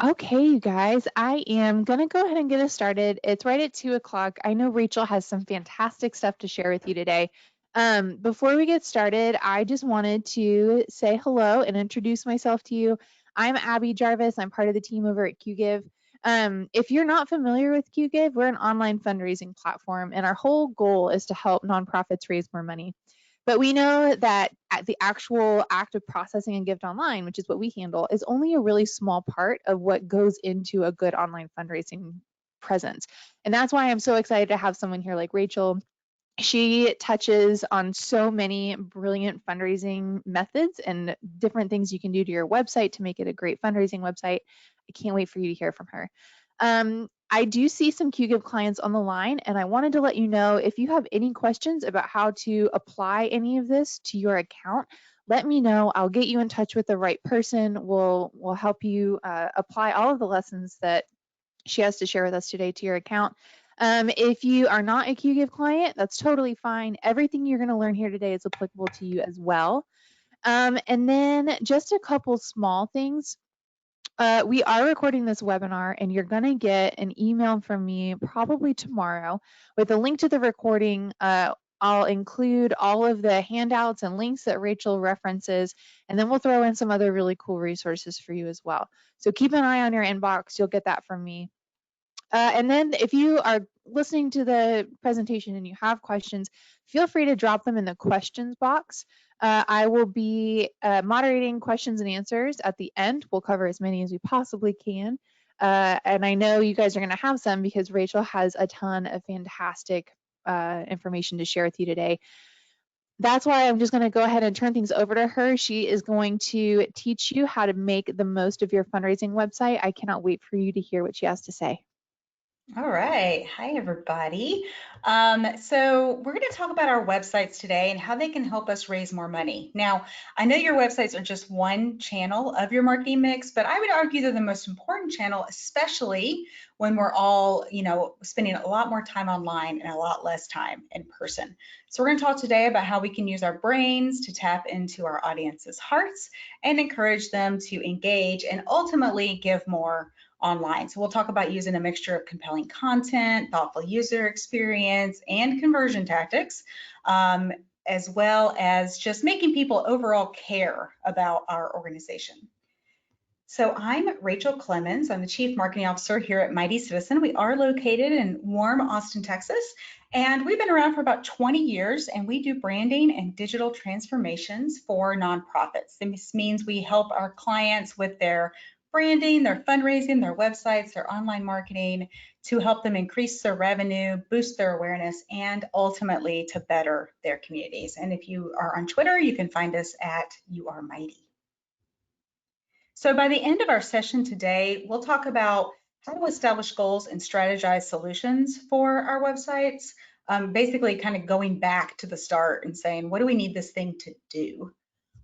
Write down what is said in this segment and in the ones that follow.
Okay, you guys, I am going to go ahead and get us started. It's right at 2 o'clock. I know Rachel has some fantastic stuff to share with you today. Before we get started, I just wanted to say hello and introduce myself to you. I'm Abby Jarvis. I'm part of the team over at QGive. If you're not familiar with QGive, we're an online fundraising platform, and our whole goal is to help nonprofits raise more money. But we know that the actual act of processing a gift online, which is what we handle, is only a really small part of what goes into a good online fundraising presence. And that's why I'm so excited to have someone here like Rachel. She touches on so many brilliant fundraising methods and different things you can do to your website to make it a great fundraising website. I can't wait for you to hear from her. I do see some QGIve clients on the line, and I wanted to let you know if you have any questions about how to apply any of this to your account, let me know. I'll get you in touch with the right person. We'll help you apply all of the lessons that she has to share with us today to your account. If you are not a QGIve client, that's totally fine. Everything you're going to learn here today is applicable to you as well. And then just a couple small things. We are recording this webinar, and you're going to get an email from me probably tomorrow with a link to the recording. I'll include all of the handouts and links that Rachel references, and then we'll throw in some other really cool resources for you as well. So keep an eye on your inbox. You'll get that from me. And then if you are listening to the presentation and you have questions, feel free to drop them in the questions box. I will be moderating questions and answers at the end. We'll cover as many as we possibly can. And I know you guys are going to have some because Rachel has a ton of fantastic information to share with you today. That's why I'm just going to go ahead and turn things over to her. She is going to teach you how to make the most of your fundraising website. I cannot wait for you to hear what she has to say. All right. Hi, everybody. So we're going to talk about our websites today and how they can help us raise more money. Now, I know your websites are just one channel of your marketing mix, but I would argue they're the most important channel, especially when we're all, spending a lot more time online and a lot less time in person. So we're going to talk today about how we can use our brains to tap into our audience's hearts and encourage them to engage and ultimately give more online. So we'll talk about using a mixture of compelling content, thoughtful user experience, and conversion tactics, as well as just making people overall care about our organization. So I'm Rachel Clemens. I'm the Chief Marketing Officer here at Mighty Citizen. We are located in warm Austin, Texas, and we've been around for about 20 years, and we do branding and digital transformations for nonprofits. This means we help our clients with their branding, their fundraising, their websites, their online marketing to help them increase their revenue, boost their awareness, and ultimately to better their communities. And if you are on Twitter, you can find us at You Are Mighty. So by the end of our session today, we'll talk about how to establish goals and strategize solutions for our websites, basically kind of going back to the start and saying, what do we need this thing to do?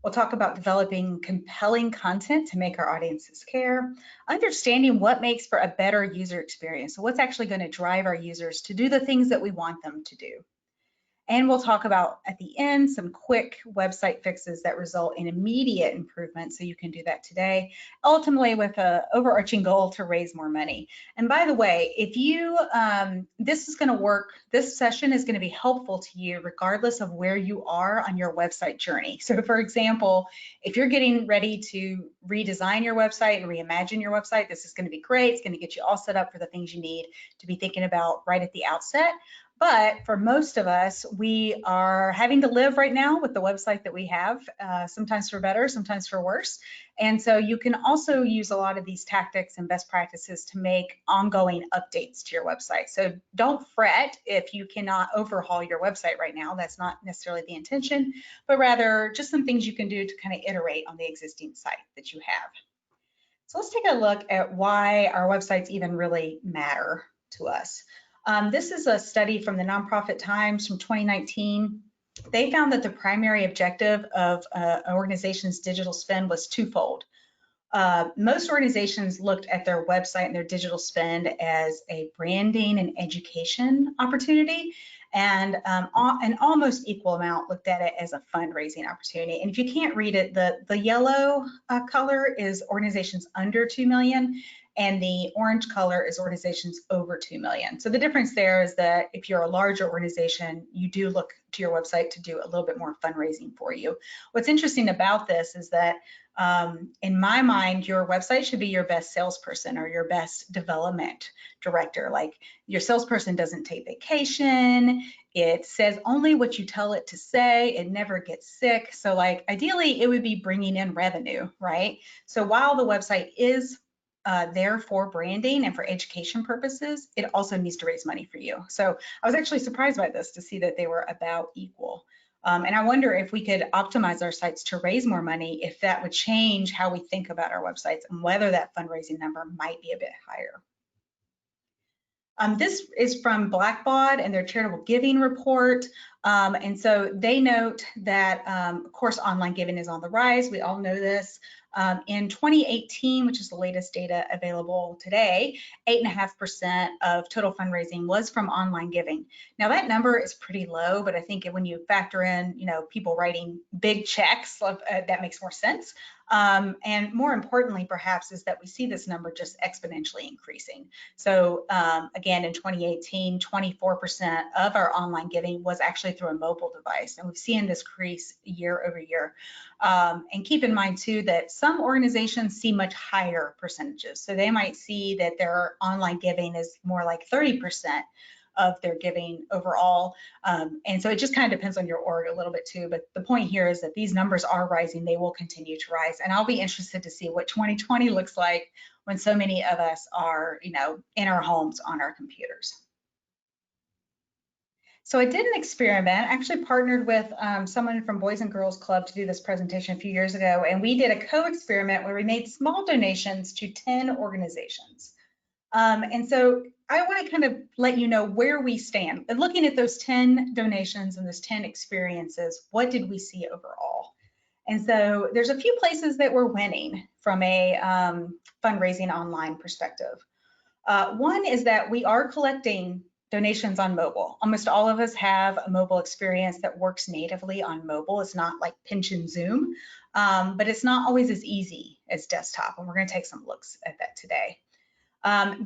We'll talk about developing compelling content to make our audiences care, understanding what makes for a better user experience. So what's actually going to drive our users to do the things that we want them to do. And we'll talk about at the end some quick website fixes that result in immediate improvement. So you can do that today, ultimately with an overarching goal to raise more money. And by the way, if you, this is going to work, this session is going to be helpful to you regardless of where you are on your website journey. So for example, if you're getting ready to redesign your website and reimagine your website, this is going to be great. It's going to get you all set up for the things you need to be thinking about right at the outset. But for most of us, we are having to live right now with the website that we have, sometimes for better, sometimes for worse. And so you can also use a lot of these tactics and best practices to make ongoing updates to your website. So don't fret if you cannot overhaul your website right now. That's not necessarily the intention, but rather just some things you can do to kind of iterate on the existing site that you have. So let's take a look at why our websites even really matter to us. This is a study from the Nonprofit Times from 2019. They found that the primary objective of an organization's digital spend was twofold. Most organizations looked at their website and their digital spend as a branding and education opportunity, and an almost equal amount looked at it as a fundraising opportunity. And if you can't read it, the yellow color is organizations under 2 million, and the orange color is organizations over 2 million. So the difference there is that if you're a larger organization, you do look to your website to do a little bit more fundraising for you. What's interesting about this is that in my mind, your website should be your best salesperson or your best development director. Like, your salesperson doesn't take vacation. It says only what you tell it to say. It never gets sick. So like, ideally it would be bringing in revenue, right? So while the website is there for branding and for education purposes, it also needs to raise money for you. So I was actually surprised by this to see that they were about equal. And I wonder if we could optimize our sites to raise more money, if that would change how we think about our websites and whether that fundraising number might be a bit higher. This is from Blackbaud and their charitable giving report. And so they note that, of course, online giving is on the rise. We all know this. In 2018, which is the latest data available today, 8.5% of total fundraising was from online giving. Now that number is pretty low, but I think when you factor in, people writing big checks, that makes more sense. And more importantly, perhaps, is that we see this number just exponentially increasing. So again, in 2018, 24% of our online giving was actually through a mobile device, and we've seen this increase year over year. And keep in mind too that some organizations see much higher percentages. So they might see that their online giving is more like 30% of their giving overall. And so it just kind of depends on your org a little bit too. But the point here is that these numbers are rising. They will continue to rise. And I'll be interested to see what 2020 looks like when so many of us are, in our homes on our computers. So I did an experiment, actually partnered with someone from Boys and Girls Club to do this presentation a few years ago. And we did a co-experiment where we made small donations to 10 organizations. And so I want to kind of let you know where we stand. And looking at those 10 donations and those 10 experiences, what did we see overall? And so there's a few places that we're winning from a fundraising online perspective. One is that we are collecting donations on mobile. Almost all of us have a mobile experience that works natively on mobile. It's not like pinch and zoom, but it's not always as easy as desktop. And we're going to take some looks at that today.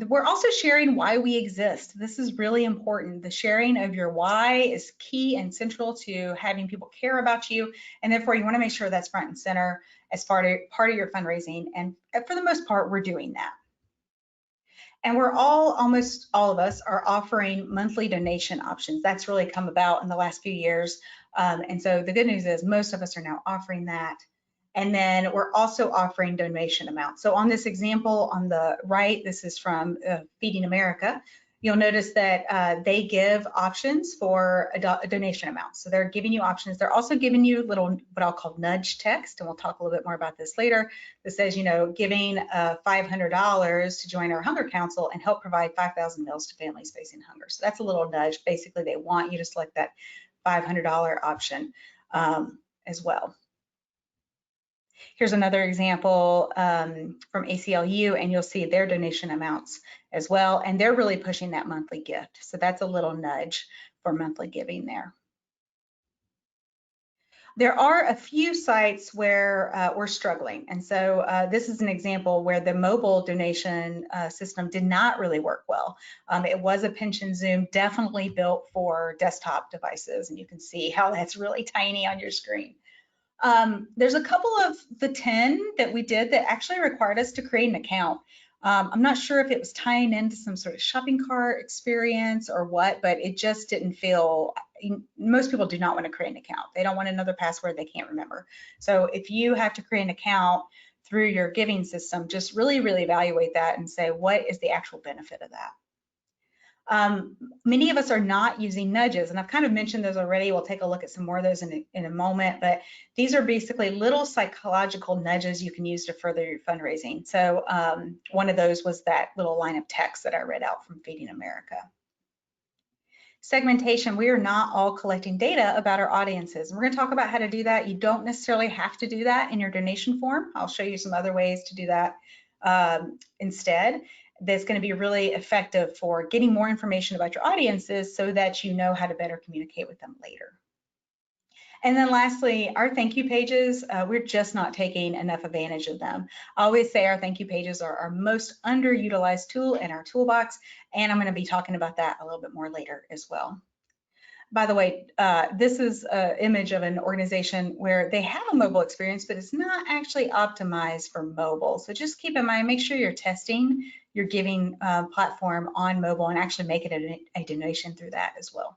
We're also sharing why we exist. This is really important. The sharing of your why is key and central to having people care about you, and therefore you want to make sure that's front and center as part of your fundraising. And for the most part, we're doing that. And almost all of us are offering monthly donation options. That's really come about in the last few years. And so the good news is most of us are now offering that. And then we're also offering donation amounts. So on this example on the right, this is from Feeding America. You'll notice that they give options for a donation amount. So they're giving you options. They're also giving you little, what I'll call nudge text, and we'll talk a little bit more about this later, that says, giving $500 to join our Hunger Council and help provide 5,000 meals to families facing hunger. So that's a little nudge. Basically, they want you to select that $500 option as well. Here's another example from ACLU, and you'll see their donation amounts as well. And they're really pushing that monthly gift. So that's a little nudge for monthly giving there. There are a few sites where we're struggling. And so this is an example where the mobile donation system did not really work well. It was a pinch and zoom, definitely built for desktop devices. And you can see how that's really tiny on your screen. There's a couple of the 10 that we did that actually required us to create an account. I'm not sure if it was tying into some sort of shopping cart experience or what, but it just didn't feel, most people do not want to create an account. They don't want another password they can't remember. So if you have to create an account through your giving system, just really, really evaluate that and say, what is the actual benefit of that? Many of us are not using nudges, and I've kind of mentioned those already. We'll take a look at some more of those in a moment, but these are basically little psychological nudges you can use to further your fundraising. So one of those was that little line of text that I read out from Feeding America. Segmentation, we are not all collecting data about our audiences. And we're going to talk about how to do that. You don't necessarily have to do that in your donation form. I'll show you some other ways to do that instead. That's going to be really effective for getting more information about your audiences so that you know how to better communicate with them later. And then lastly, our thank you pages, we're just not taking enough advantage of them. I always say our thank you pages are our most underutilized tool in our toolbox, and I'm going to be talking about that a little bit more later as well. By the way, this is an image of an organization where they have a mobile experience, but it's not actually optimized for mobile. So just keep in mind, make sure you're testing your giving platform on mobile and actually make it a donation through that as well.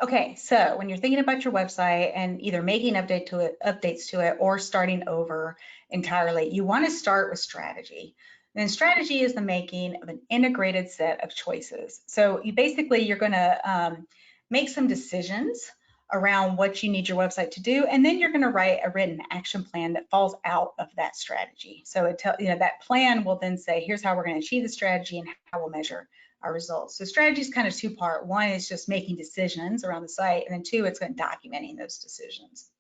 Okay, so when you're thinking about your website and either making updates to it or starting over entirely, you want to start with strategy. And strategy is the making of an integrated set of choices. So you're going to make some decisions around what you need your website to do, and then you're going to write a written action plan that falls out of that strategy. So that plan will then say, here's how we're going to achieve the strategy and how we'll measure our results. So strategy is kind of two-part. One is just making decisions around the site, and then two, it's documenting those decisions.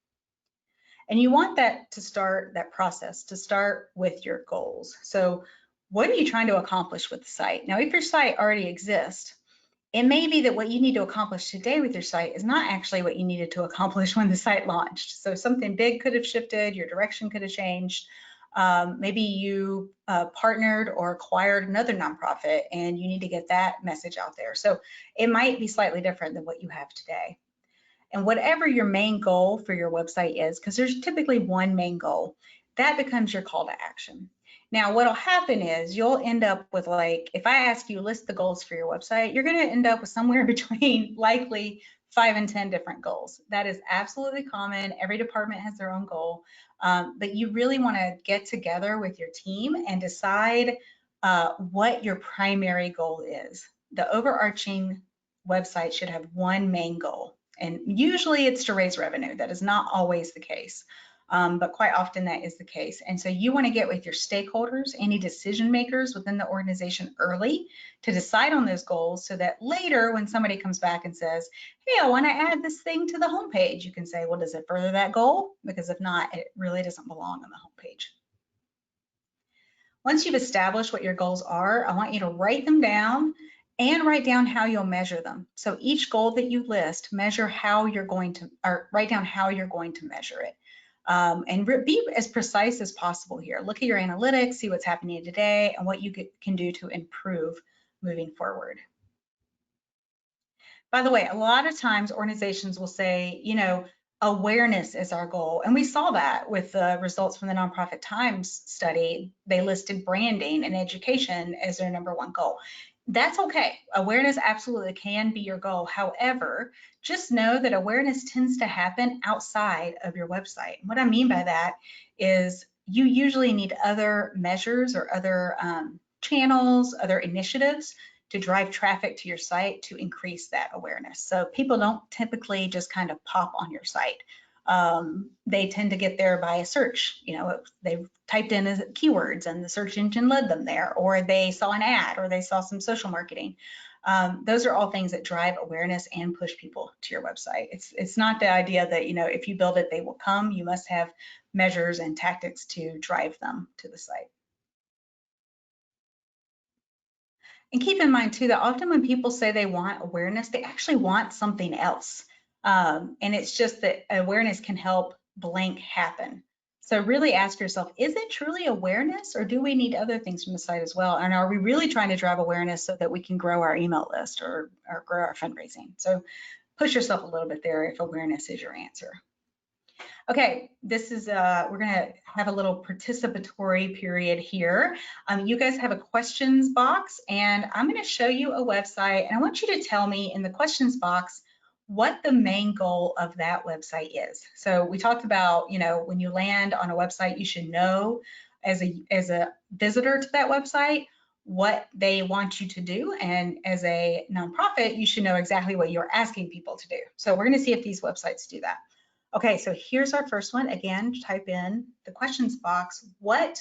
And you want that process to start with your goals. So what are you trying to accomplish with the site? Now, if your site already exists, it may be that what you need to accomplish today with your site is not actually what you needed to accomplish when the site launched. So something big could have shifted, your direction could have changed. Maybe you partnered or acquired another nonprofit and you need to get that message out there. So it might be slightly different than what you have today. And whatever your main goal for your website is, because there's typically one main goal, that becomes your call to action. Now, what'll happen is you'll end up with, like, if I ask you list the goals for your website, you're going to end up with somewhere between likely 5 and 10 different goals. That is absolutely common. Every department has their own goal, but you really want to get together with your team and decide what your primary goal is. The overarching website should have one main goal. And usually it's to raise revenue. That is not always the case, but quite often that is the case. And so you want to get with your stakeholders, any decision makers within the organization early to decide on those goals so that later when somebody comes back and says, hey, I want to add this thing to the homepage, you can say, well, does it further that goal? Because if not, it really doesn't belong on the homepage. Once you've established what your goals are, I want you to write them down and write down how you'll measure them. So each goal that you list, measure how you're going to, or write down how you're going to measure it. And be as precise as possible here. Look at your analytics, see what's happening today, and what you can do to improve moving forward. By the way, a lot of times organizations will say, awareness is our goal. And we saw that with the results from the Nonprofit Times study. They listed branding and education as their #1 goal. That's okay. Awareness absolutely can be your goal. However, just know that awareness tends to happen outside of your website. What I mean by that is you usually need other measures or other channels, other initiatives to drive traffic to your site to increase that awareness. So people don't typically just kind of pop on your site. They tend to get there by a search. They typed in keywords and the search engine led them there, or they saw an ad, or they saw some social marketing. Those are all things that drive awareness and push people to your website. It's not the idea that, if you build it, they will come. You must have measures and tactics to drive them to the site. And keep in mind too that often when people say they want awareness, they actually want something else. And it's just that awareness can help blank happen. So really ask yourself, is it truly awareness, or do we need other things from the site as well? And are we really trying to drive awareness so that we can grow our email list or grow our fundraising? So push yourself a little bit there if awareness is your answer. Okay, this is, we're gonna have a little participatory period here. You guys have a questions box, and I'm gonna show you a website, and I want you to tell me in the questions box what the main goal of that website is. So we talked about, when you land on a website, you should know as a visitor to that website what they want you to do, and as a nonprofit, you should know exactly what you're asking people to do. So we're gonna see if these websites do that. Okay, so here's our first one. Again, type in the questions box what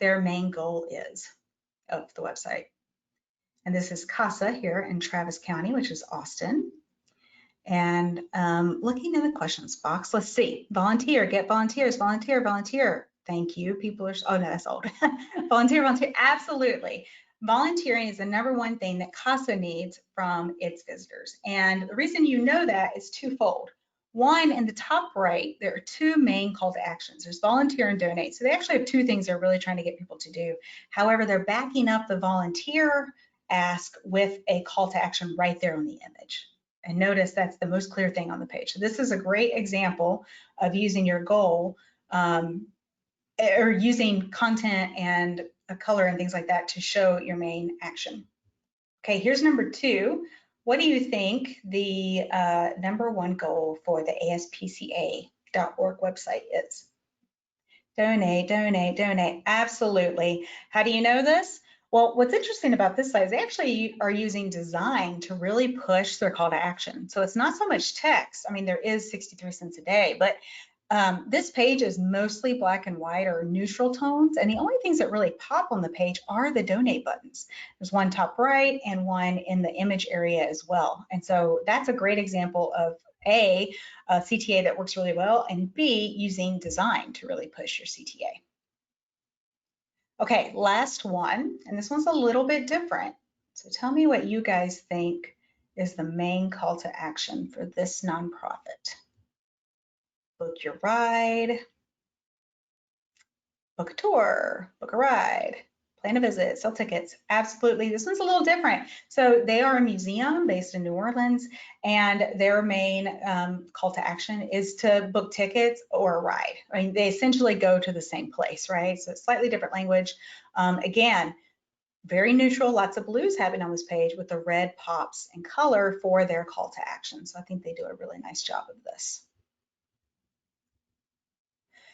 their main goal is of the website. And this is CASA here in Travis County, which is Austin. And looking in the questions box, let's see. Volunteer, get volunteers, volunteer, volunteer. Thank you. People are, oh no, that's old. Volunteer, volunteer, absolutely. Volunteering is the #1 thing that CASA needs from its visitors. And the reason you know that is twofold. One, in the top right, there are two main call to actions. There's volunteer and donate. So they actually have two things they're really trying to get people to do. However, they're backing up the volunteer ask with a call to action right there on the image. And notice that's the most clear thing on the page. So this is a great example of using your goal or using content and a color and things like that to show your main action. Okay, here's number two. What do you think the number one goal for the ASPCA.org website is? Donate, donate, donate. Absolutely. How do you know this? Well, what's interesting about this site is they actually are using design to really push their call to action. So it's not so much text. I mean, there is 63 cents a day, but this page is mostly black and white or neutral tones. And the only things that really pop on the page are the donate buttons. There's one top right and one in the image area as well. And so that's a great example of a CTA that works really well, and B, using design to really push your CTA. Okay, last one, and this one's a little bit different. So tell me what you guys think is the main call to action for this nonprofit. Book your ride, book a tour, book a ride, plan a visit, sell tickets. Absolutely. This one's a little different. So they are a museum based in New Orleans, and their main call to action is to book tickets or a ride. I mean, they essentially go to the same place, right? So it's slightly different language. Again, very neutral, lots of blues happening on this page with the red pops and color for their call to action. So I think they do a really nice job of this.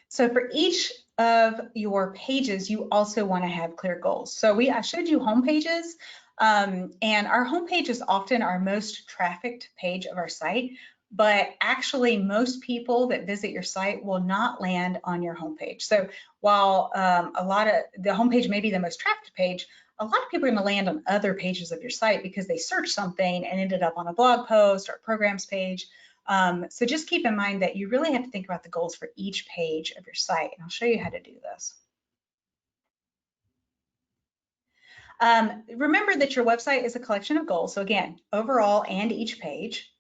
So for each of your pages, you also want to have clear goals. So I showed you home pages, and our home page is often our most trafficked page of our site, but actually most people that visit your site will not land on your homepage. So while a lot of the homepage may be the most trafficked page, a lot of people are going to land on other pages of your site because they searched something and ended up on a blog post or a programs page. So just keep in mind that you really have to think about the goals for each page of your site, and I'll show you how to do this. Remember that your website is a collection of goals. So again, overall and each page.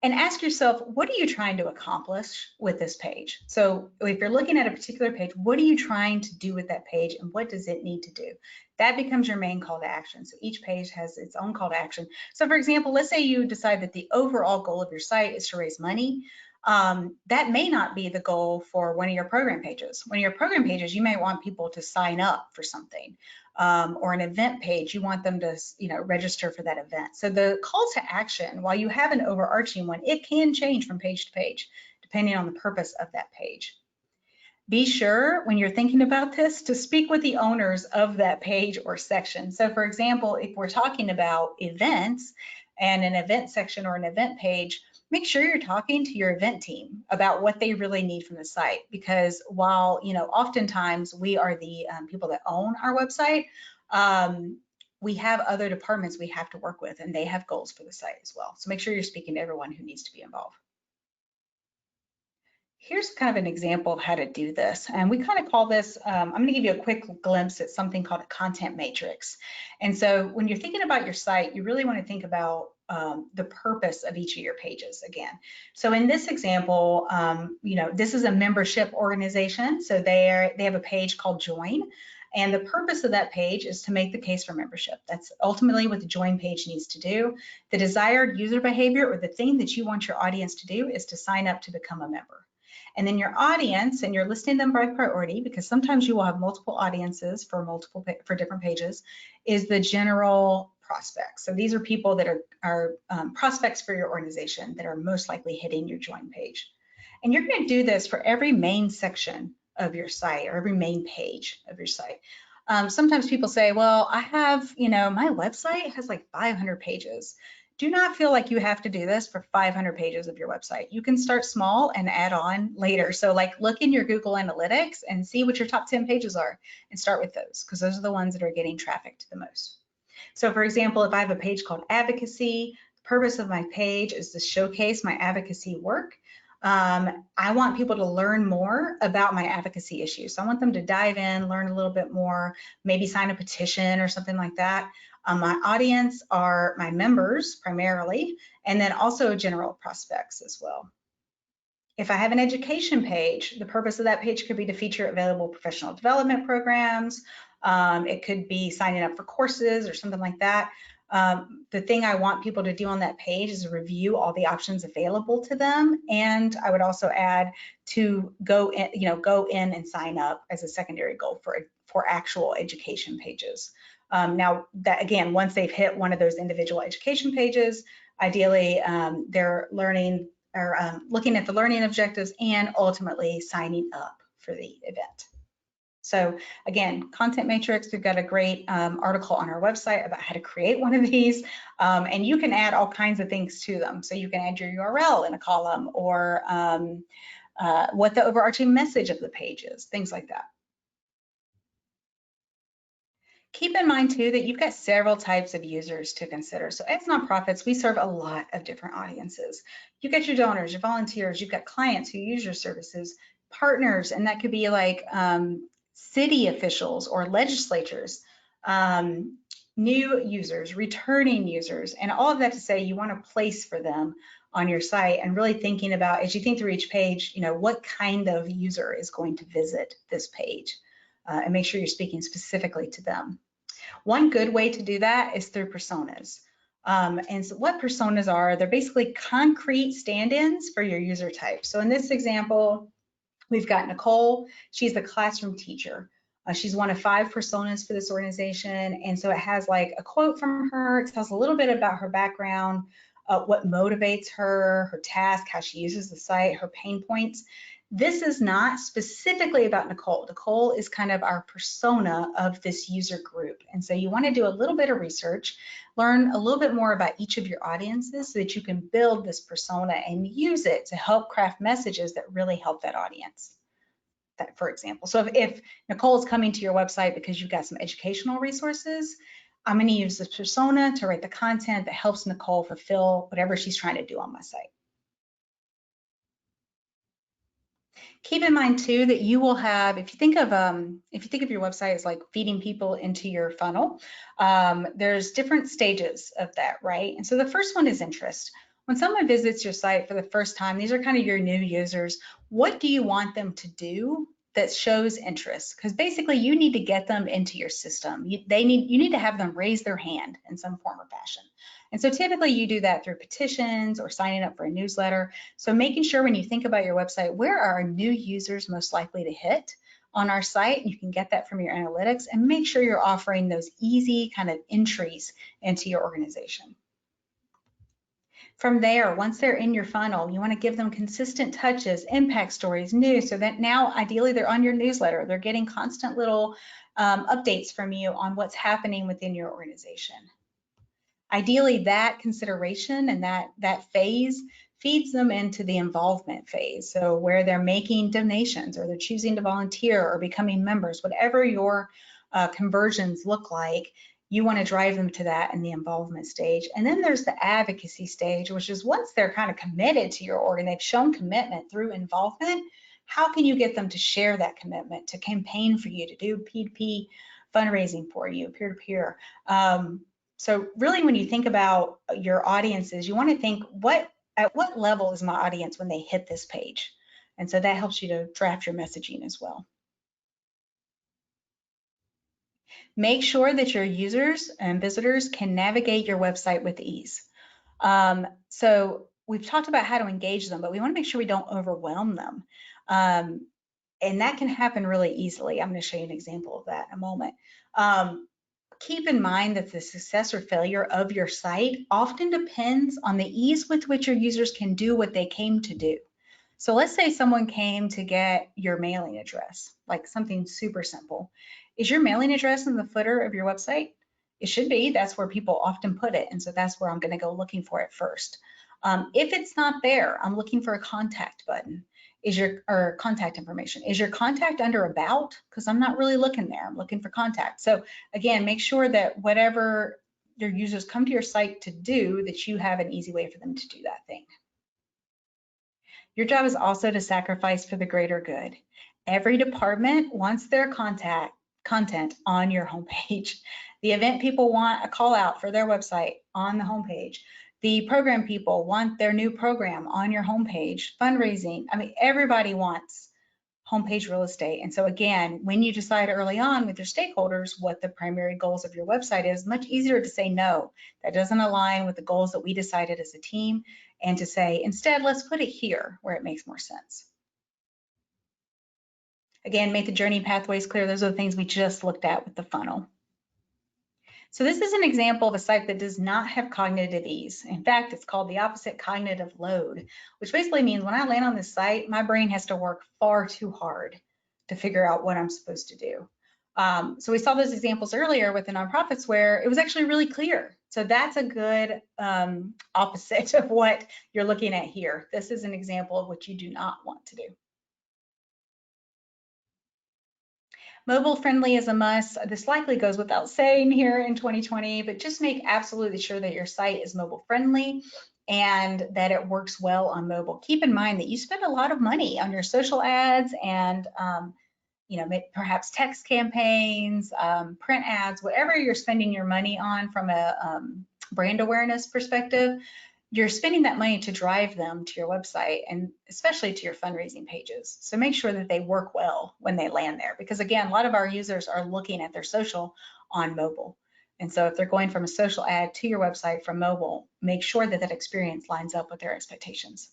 And ask yourself, what are you trying to accomplish with this page? So if you're looking at a particular page, what are you trying to do with that page, and what does it need to do? That becomes your main call to action. So each page has its own call to action. So for example, let's say you decide that the overall goal of your site is to raise money. That may not be the goal for one of your program pages. One of your program pages, you may want people to sign up for something. Or an event page, you want them to, register for that event. So the call to action, while you have an overarching one, it can change from page to page, depending on the purpose of that page. Be sure when you're thinking about this to speak with the owners of that page or section. So for example, if we're talking about events and an event section or an event page, make sure you're talking to your event team about what they really need from the site, because while oftentimes we are the people that own our website, we have other departments we have to work with, and they have goals for the site as well. So make sure you're speaking to everyone who needs to be involved. Here's kind of an example of how to do this. And we kind of call this, I'm going to give you a quick glimpse at something called a content matrix. And so when you're thinking about your site, you really want to think about the purpose of each of your pages again. So in this example, this is a membership organization. So they have a page called Join. And the purpose of that page is to make the case for membership. That's ultimately what the join page needs to do. The desired user behavior, or the thing that you want your audience to do, is to sign up to become a member. And then your audience, and you're listing them by priority, because sometimes you will have multiple audiences for different pages, is the general prospects. So these are people that are prospects for your organization that are most likely hitting your join page. And you're going to do this for every main section of your site, or every main page of your site. Sometimes people say, well, I have, my website has like 500 pages. Do not feel like you have to do this for 500 pages of your website. You can start small and add on later. So look in your Google Analytics and see what your top 10 pages are and start with those, because those are the ones that are getting trafficked the most. So for example, if I have a page called advocacy, the purpose of my page is to showcase my advocacy work. I want people to learn more about my advocacy issues. So I want them to dive in, learn a little bit more, maybe sign a petition or something like that. My audience are my members primarily, and then also general prospects as well. If I have an education page, the purpose of that page could be to feature available professional development programs. It could be signing up for courses or something like that. The thing I want people to do on that page is review all the options available to them. And I would also add to go in and sign up as a secondary goal for actual education pages. Now that, again, once they've hit one of those individual education pages, ideally they're learning or looking at the learning objectives and ultimately signing up for the event. So again, content matrix, we've got a great article on our website about how to create one of these, and you can add all kinds of things to them. So you can add your URL in a column, or what the overarching message of the page is, things like that. Keep in mind too that you've got several types of users to consider. So as nonprofits, we serve a lot of different audiences. You've got your donors, your volunteers, you've got clients who use your services, partners, and that could be like city officials or legislatures, new users, returning users, and all of that to say you want a place for them on your site, and really thinking about, as you think through each page, what kind of user is going to visit this page, and make sure you're speaking specifically to them. One good way to do that is through personas. And so what personas are, they're basically concrete stand-ins for your user type. So in this example, we've got Nicole. She's the classroom teacher. She's one of 5 personas for this organization. And so it has like a quote from her. It tells a little bit about her background, what motivates her, her task, how she uses the site, her pain points. This is not specifically about Nicole. Nicole is kind of our persona of this user group. And so you want to do a little bit of research, learn a little bit more about each of your audiences so that you can build this persona and use it to help craft messages that really help that audience. That, for example. So if Nicole is coming to your website because you've got some educational resources, I'm going to use this persona to write the content that helps Nicole fulfill whatever she's trying to do on my site. Keep in mind too that you will have, if you think of your website as like feeding people into your funnel, there's different stages of that, right? And so the first one is interest. When someone visits your site for the first time, these are kind of your new users. What do you want them to do that shows interest? Because basically you need to get them into your system. You need to have them raise their hand in some form or fashion. And so typically you do that through petitions or signing up for a newsletter. So making sure when you think about your website, where are our new users most likely to hit on our site? You can get that from your analytics, and make sure you're offering those easy kind of entries into your organization. From there, once they're in your funnel, you want to give them consistent touches, impact stories, news, so that now ideally they're on your newsletter. They're getting constant little updates from you on what's happening within your organization. Ideally, that consideration and that phase feeds them into the involvement phase. So where they're making donations, or they're choosing to volunteer, or becoming members, whatever your conversions look like, you want to drive them to that in the involvement stage. And then there's the advocacy stage, which is once they're kind of committed to your org and they've shown commitment through involvement, how can you get them to share that commitment, to campaign for you, to do P2P fundraising for you, peer-to-peer? So really, when you think about your audiences, you want to think, at what level is my audience when they hit this page? And so that helps you to draft your messaging as well. Make sure that your users and visitors can navigate your website with ease. So we've talked about how to engage them, but we want to make sure we don't overwhelm them. And that can happen really easily. I'm going to show you an example of that in a moment. Keep in mind that the success or failure of your site often depends on the ease with which your users can do what they came to do. So let's say someone came to get your mailing address, like something super simple. Is your mailing address in the footer of your website? It should be. That's where people often put it. And so that's where I'm going to go looking for it first. If it's not there, I'm looking for a contact button. Or contact information. Is your contact under about? Because I'm not really looking there. I'm looking for contact. So again, make sure that whatever your users come to your site to do, that you have an easy way for them to do that thing. Your job is also to sacrifice for the greater good. Every department wants their content on your homepage. The event people want a call out for their website on the homepage. The program people want their new program on your homepage, fundraising. I mean, everybody wants homepage real estate. And so again, when you decide early on with your stakeholders what the primary goals of your website is, much easier to say no. That doesn't align with the goals that we decided as a team, and to say, instead, let's put it here where it makes more sense. Again, make the journey pathways clear. Those are the things we just looked at with the funnel. So this is an example of a site that does not have cognitive ease. In fact, it's called the opposite cognitive load, which basically means when I land on this site, my brain has to work far too hard to figure out what I'm supposed to do. So we saw those examples earlier with the nonprofits where it was actually really clear. So that's a good opposite of what you're looking at here. This is an example of what you do not want to do. Mobile friendly is a must. This likely goes without saying here in 2020, but just make absolutely sure that your site is mobile friendly and that it works well on mobile. Keep in mind that you spend a lot of money on your social ads and perhaps text campaigns, print ads, whatever you're spending your money on from a brand awareness perspective. You're spending that money to drive them to your website and especially to your fundraising pages. So make sure that they work well when they land there, because again, a lot of our users are looking at their social on mobile. And so if they're going from a social ad to your website from mobile, make sure that that experience lines up with their expectations.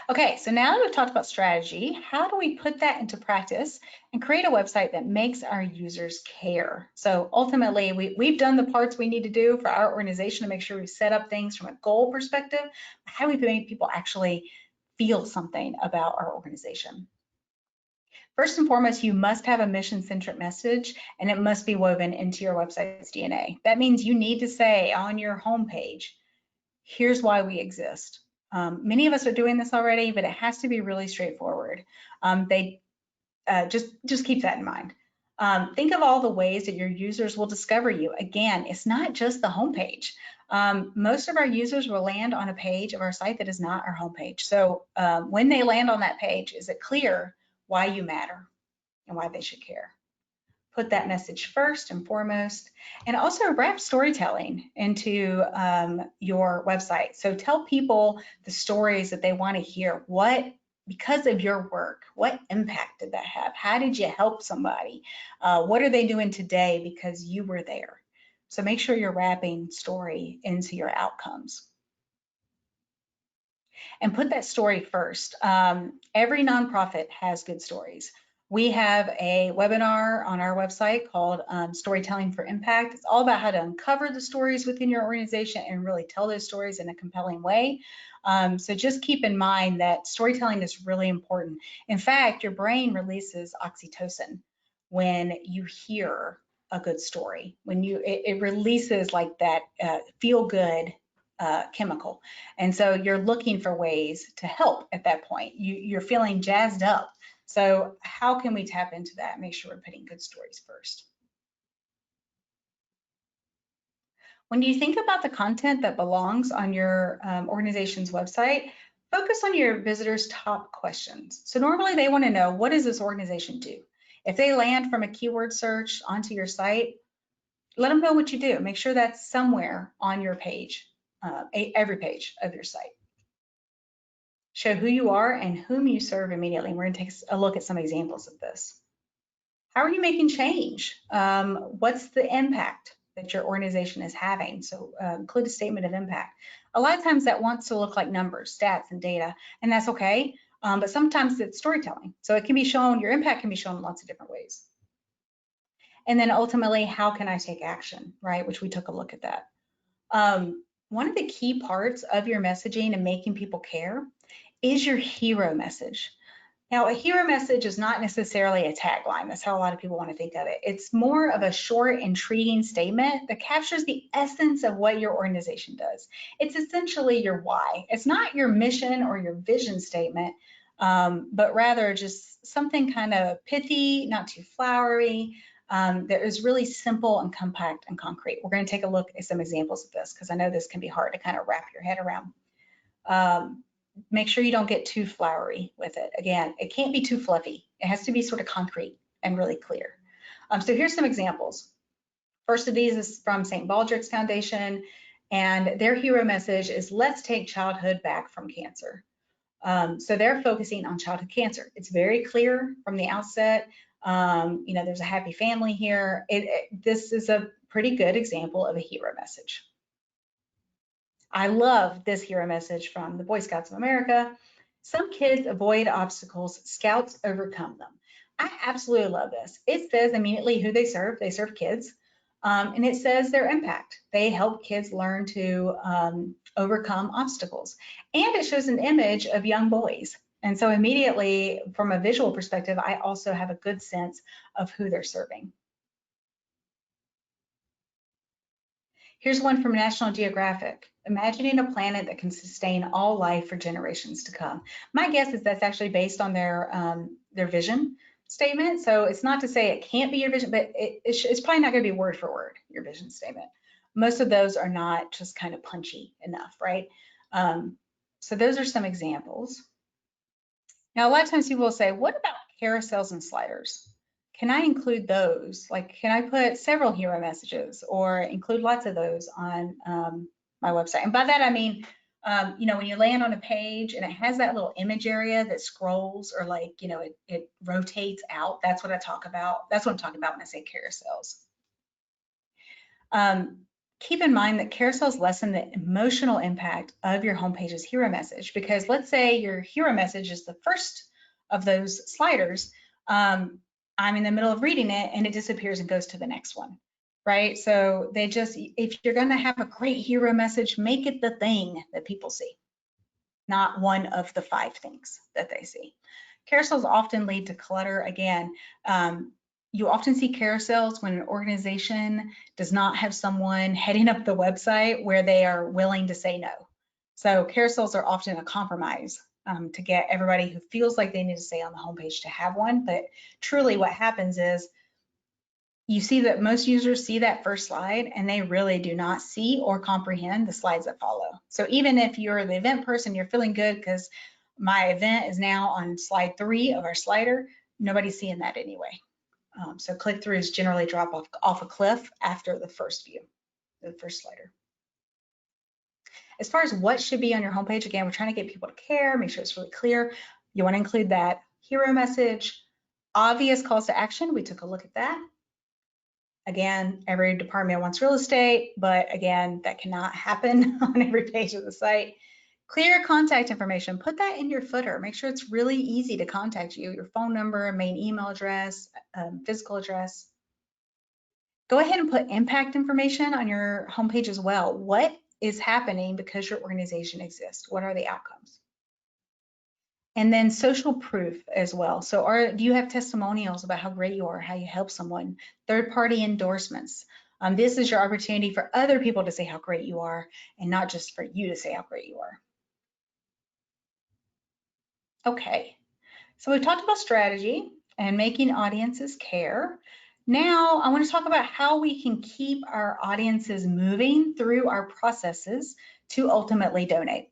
Okay, so now that we've talked about strategy, how do we put that into practice and create a website that makes our users care? So ultimately, we've done the parts we need to do for our organization to make sure we set up things from a goal perspective. How do we make people actually feel something about our organization? First and foremost, you must have a mission-centric message, and it must be woven into your website's DNA. That means you need to say on your homepage, here's why we exist. Many of us are doing this already, but it has to be really straightforward. Just keep that in mind. Think of all the ways that your users will discover you. Again, it's not just the homepage. Most of our users will land on a page of our site that is not our homepage. So when they land on that page, is it clear why you matter and why they should care? Put that message first and foremost, and also wrap storytelling into your website. So tell people the stories that they want to hear. Because of your work, what impact did that have? How did you help somebody? What are they doing today because you were there? So make sure you're wrapping story into your outcomes. And put that story first. Every nonprofit has good stories. We have a webinar on our website called Storytelling for Impact. It's all about how to uncover the stories within your organization and really tell those stories in a compelling way. So just keep in mind that storytelling is really important. In fact, your brain releases oxytocin when you hear a good story. When it releases like that feel good chemical. And so you're looking for ways to help at that point. You're feeling jazzed up. So how can we tap into that? Make sure we're putting good stories first. When you think about the content that belongs on your organization's website, focus on your visitors' top questions. So normally they want to know, what does this organization do? If they land from a keyword search onto your site, let them know what you do. Make sure that's somewhere on your page, every page of your site. Show who you are and whom you serve immediately. We're going to take a look at some examples of this. How are you making change? What's the impact that your organization is having? So include a statement of impact. A lot of times that wants to look like numbers, stats, and data, and that's okay. But sometimes it's storytelling. So it can be shown, your impact can be shown in lots of different ways. And then ultimately, how can I take action, right? Which we took a look at that. One of the key parts of your messaging and making people care is your hero message. Now, a hero message is not necessarily a tagline. That's how a lot of people want to think of it. It's more of a short, intriguing statement that captures the essence of what your organization does. It's essentially your why. It's not your mission or your vision statement, but rather just something kind of pithy, not too flowery, that is really simple and compact and concrete. We're going to take a look at some examples of this because I know this can be hard to kind of wrap your head around. Make sure you don't get too flowery with it. Again, it can't be too fluffy. It has to be sort of concrete and really clear. So here's some examples. First of these is from St. Baldrick's Foundation, and their hero message is let's take childhood back from cancer. So they're focusing on childhood cancer. It's very clear from the outset. There's a happy family here. This is a pretty good example of a hero message. I love this hero message from the Boy Scouts of America. Some kids avoid obstacles, Scouts overcome them. I absolutely love this. It says immediately who they serve. They serve kids. And it says their impact. They help kids learn to overcome obstacles. And it shows an image of young boys. And so immediately, from a visual perspective, I also have a good sense of who they're serving. Here's one from National Geographic. Imagining a planet that can sustain all life for generations to come. My guess is that's actually based on their vision statement. So it's not to say it can't be your vision, but it's probably not going to be word for word your vision statement. Most of those are not just kind of punchy enough, right? So those are some examples. Now, a lot of times people will say, what about carousels and sliders? Can I include those? Like, can I put several hero messages or include lots of those on my website? And by that, I mean, when you land on a page and it has that little image area that scrolls or like, it rotates out. That's what I talk about. That's what I'm talking about when I say carousels. Keep in mind that carousels lessen the emotional impact of your homepage's hero message, because let's say your hero message is the first of those sliders. I'm in the middle of reading it and it disappears and goes to the next one, right? So if you're going to have a great hero message, make it the thing that people see, not one of the 5 things that they see. Carousels often lead to clutter. Again, you often see carousels when an organization does not have someone heading up the website where they are willing to say no. So carousels are often a compromise to get everybody who feels like they need to stay on the homepage to have one. But truly what happens is you see that most users see that first slide and they really do not see or comprehend the slides that follow. So even if you're the event person, you're feeling good because my event is now on slide 3 of our slider, nobody's seeing that anyway. So click-throughs generally drop off a cliff after the first view, the first slider. As far as what should be on your homepage, again, we're trying to get people to care, make sure it's really clear. You want to include that hero message, obvious calls to action. We took a look at that. Again, every department wants real estate, but again, that cannot happen on every page of the site. Clear contact information, put that in your footer. Make sure it's really easy to contact you, your phone number, main email address, physical address. Go ahead and put impact information on your homepage as well. What is happening because your organization exists? What are the outcomes? And then social proof as well. So do you have testimonials about how great you are, how you help someone? Third-party endorsements. This is your opportunity for other people to say how great you are and not just for you to say how great you are. Okay, so we've talked about strategy and making audiences care. Now I want to talk about how we can keep our audiences moving through our processes to ultimately donate,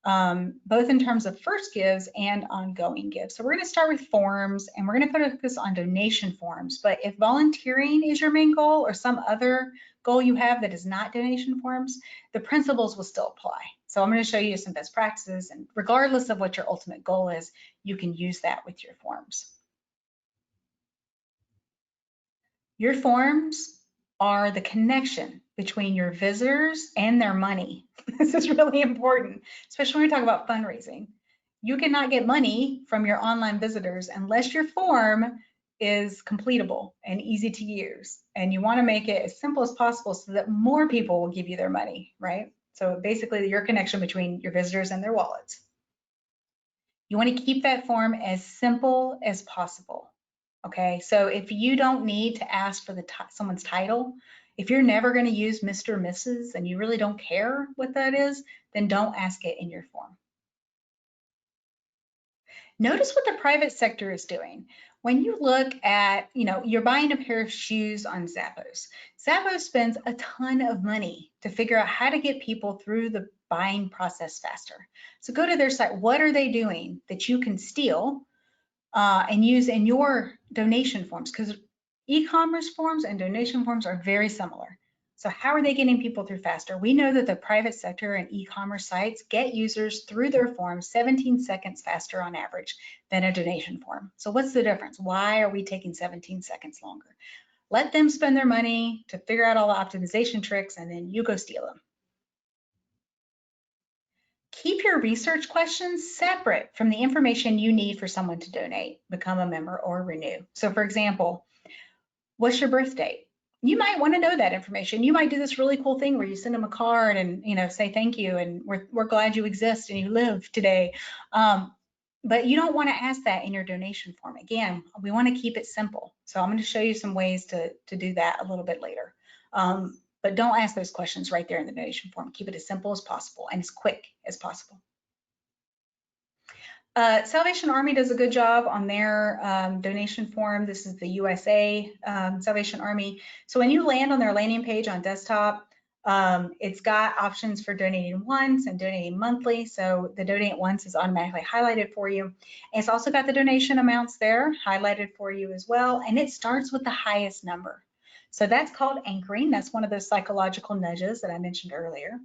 both in terms of first gives and ongoing gives. So we're going to start with forms and we're going to focus on donation forms. But if volunteering is your main goal or some other goal you have that is not donation forms, the principles will still apply. So I'm going to show you some best practices, and regardless of what your ultimate goal is, you can use that with your forms. Your forms are the connection between your visitors and their money. This is really important, especially when we talk about fundraising. You cannot get money from your online visitors unless your form is completable and easy to use. And you want to make it as simple as possible so that more people will give you their money, right? So basically your connection between your visitors and their wallets. You want to keep that form as simple as possible. Okay, so if you don't need to ask for someone's title, if you're never going to use Mr. or Mrs. and you really don't care what that is, then don't ask it in your form. Notice what the private sector is doing. When you look at, you're buying a pair of shoes on Zappos. Zappos spends a ton of money to figure out how to get people through the buying process faster. So go to their site. What are they doing that you can steal and use in your donation forms? Because E-commerce forms and donation forms are very similar. So how are they getting people through faster? We know that the private sector and e-commerce sites get users through their forms 17 seconds faster on average than a donation form. So what's the difference? Why are we taking 17 seconds longer? Let them spend their money to figure out all the optimization tricks, and then you go steal them. Keep your research questions separate from the information you need for someone to donate, become a member, or renew. So for example, what's your birth date? You might want to know that information. You might do this really cool thing where you send them a card and say thank you and we're glad you exist and you live today. But you don't want to ask that in your donation form. Again, we want to keep it simple. So I'm going to show you some ways to do that a little bit later. But don't ask those questions right there in the donation form. Keep it as simple as possible and as quick as possible. Salvation Army does a good job on their donation form. This is the USA Salvation Army. So when you land on their landing page on desktop, it's got options for donating once and donating monthly. So the donate once is automatically highlighted for you. And it's also got the donation amounts there highlighted for you as well. And it starts with the highest number. So that's called anchoring. That's one of those psychological nudges that I mentioned earlier.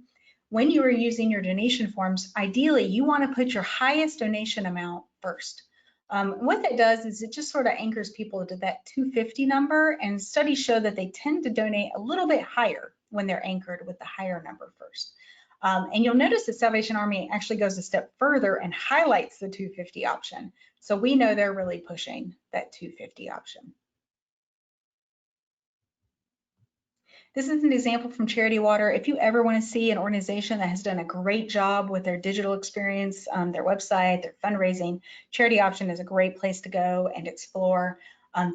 When you are using your donation forms, ideally you want to put your highest donation amount first. What that does is it just sort of anchors people to that 250 number, and studies show that they tend to donate a little bit higher when they're anchored with the higher number first. And you'll notice that Salvation Army actually goes a step further and highlights the 250 option. So we know they're really pushing that 250 option. This is an example from Charity Water. If you ever want to see an organization that has done a great job with their digital experience, their website, their fundraising, Charity Option is a great place to go and explore.